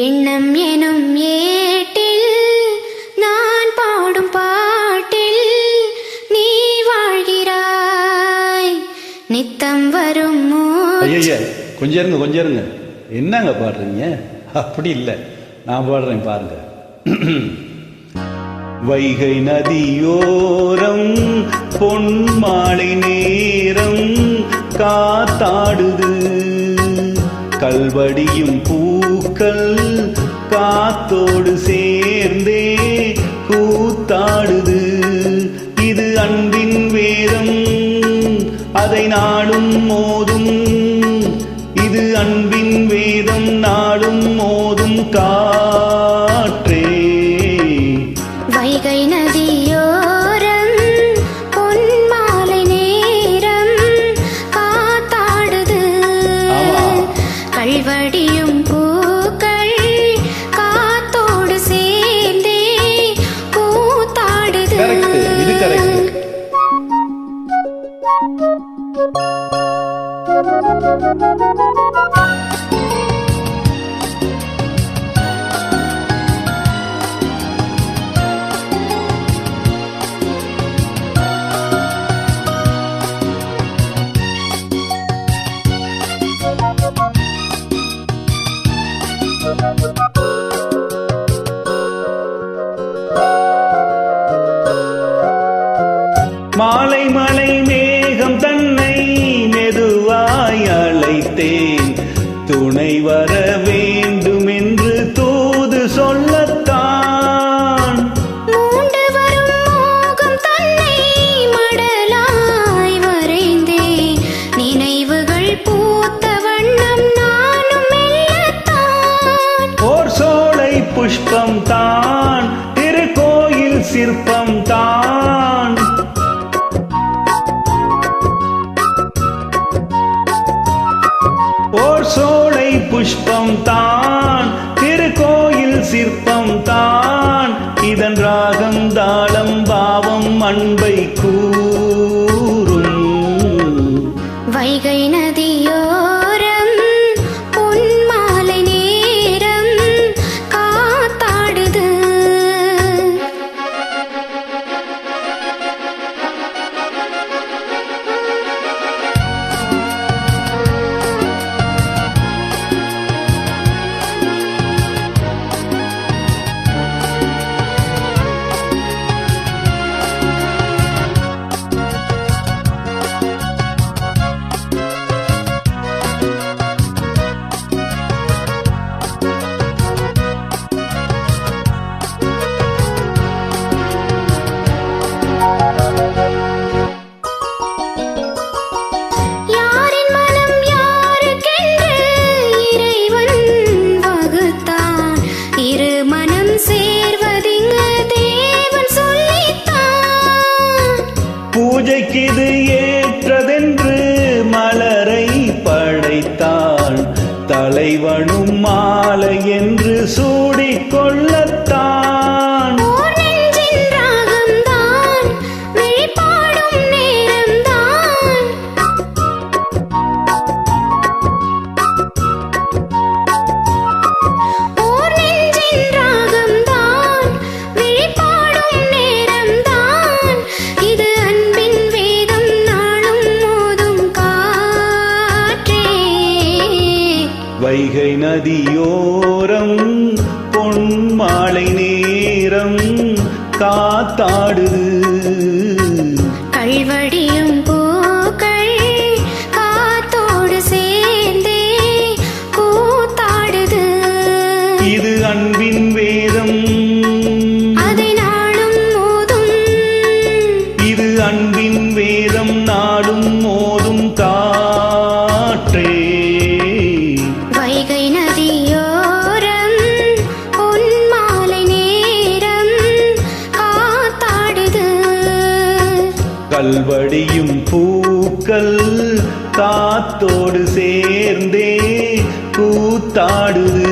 எண்ணம் எனும் ஏட்டில் நான் பாடும் பாட்டில் நீ வாழ்கிறாய் நித்தம் வரும் ஐயா கொஞ்சம் இருங்க என்னங்க பாடுறீங்க? அப்படி இல்லை, நான் பாடுறேன் பாருங்க. வைகை நதியோரம் பொன் மாலை நேரம் காத்தாடுது, கல்வடியும் பூக்கள் காத்தோடு சேர்ந்தே கூத்தாடுது. இது அன்பின் வேதம், அதை நாடும் மோதும். இது அன்பின் வேதம், நாடும் மோதும் காற்றே. வைகை நதியோரம் பொன் மாலை நேரம் காத்தாடுது, கல்வடியும் பூக்கள் காத்தோடு சேர்ந்தே கூத்தாடுது. இது கரெக்ட். மாலை மலை மேகம் தன்னை மெதுவாய் அழைத்தேன், துணை வர வேண்டும் என்று தூது சொல்லத்தான். மூண்டு வரும் மோகம் தன்னை மடலாய் வரைந்தேன், நினைவுகள் பூத்த வண்ணம் நானும் மெல்லத்தான். ஓர் சோலை புஷ்பம் தான், திருக்கோயில் சிற்பம் தான். ஓர் சோலை புஷ்பம் தான், திருக்கோயில் சிற்பம் தான். இதன் ராகம் தாளம் பாவம் அன்பை கூறும். வைகை நதியோரம் பொன் மாலை நேரம் காத்தாடுது, யாரின் மனம் யாருக்கென்று இறைவன் வகுத்தான், இரு மனம் சேர்வதிங்கு தேவன் சொல்லித்தான். பூஜைக்கு இது ஏற்றதென்று மலரை படைத்தாள், தலைவனும் மாலை என்று சூடிக்கொள்ளத்தான். ஓர் நெஞ்சின் ராகம்தான், விழிபாடும் நேரம்தான். ஓர் நெஞ்சின் ராகம்தான், விழிபாடும் நேரம்தான். இது அன்பின் வேதம், நாளும் மோதும் காற்றே. வைகை நதியோரம் பொன் மாலை நேரம் காத்தாடுது, கல்வடியும் பூக்கள் காத்தோடு சேர்ந்தே கூத்தாடுது. இது அன்பின் வேதம், அதை நாளும் மோதும். இது அன்பின் வேதம், நாடும் மோதும் காற்றே. வைகை நதியோரம் பொன் மாலை நேரம் காத்தாடுது, கல்வடியும் பூக்கள் காத்தோடு சேர்ந்தே கூத்தாடுது.